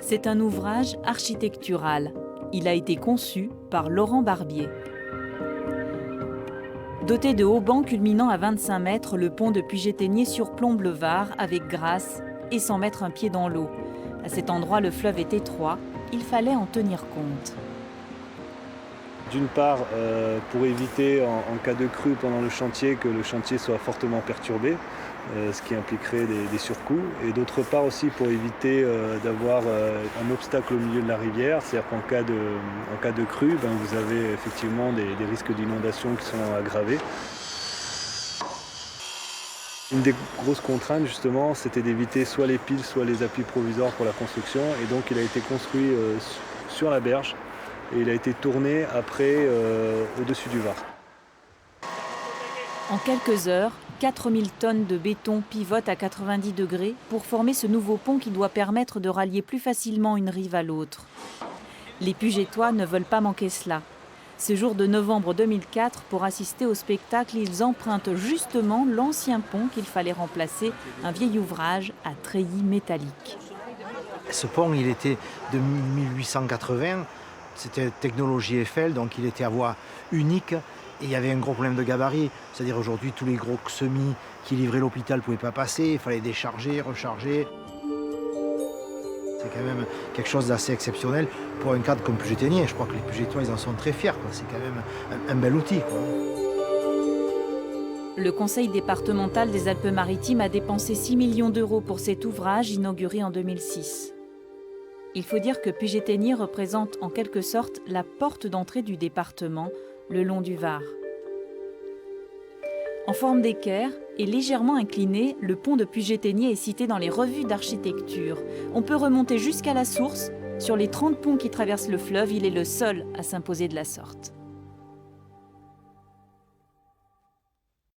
C'est un ouvrage architectural. Il a été conçu par Laurent Barbier. Doté de haubans culminant à 25 mètres, le pont de Puget-Théniers surplombe le Var avec grâce et sans mettre un pied dans l'eau. À cet endroit, le fleuve est étroit. Il fallait en tenir compte. D'une part, pour éviter en cas de crue pendant le chantier que le chantier soit fortement perturbé, ce qui impliquerait des surcoûts. Et d'autre part aussi pour éviter d'avoir un obstacle au milieu de la rivière, c'est-à-dire qu'en cas de crue, vous avez effectivement des risques d'inondation qui sont aggravés. Une des grosses contraintes justement, c'était d'éviter soit les piles, soit les appuis provisoires pour la construction. Et donc il a été construit sur la berge. Et il a été tourné après au-dessus du Var. En quelques heures, 4000 tonnes de béton pivotent à 90 degrés pour former ce nouveau pont qui doit permettre de rallier plus facilement une rive à l'autre. Les Pugettois ne veulent pas manquer cela. Ce jour de novembre 2004, pour assister au spectacle, ils empruntent justement l'ancien pont qu'il fallait remplacer, un vieil ouvrage à treillis métalliques. Ce pont, il était de 1880. C'était technologie Eiffel, donc il était à voie unique et il y avait un gros problème de gabarit. C'est-à-dire aujourd'hui, tous les gros semis qui livraient l'hôpital ne pouvaient pas passer, il fallait décharger, recharger. C'est quand même quelque chose d'assez exceptionnel pour un cadre comme Puget-Théniers. Je crois que les Pugettois, ils en sont très fiers. C'est quand même un bel outil, quoi. Le conseil départemental des Alpes-Maritimes a dépensé 6 millions d'euros pour cet ouvrage inauguré en 2006. Il faut dire que Puget-Théniers représente en quelque sorte la porte d'entrée du département, le long du Var. En forme d'équerre et légèrement incliné, le pont de Puget-Théniers est cité dans les revues d'architecture. On peut remonter jusqu'à la source. Sur les 30 ponts qui traversent le fleuve, il est le seul à s'imposer de la sorte.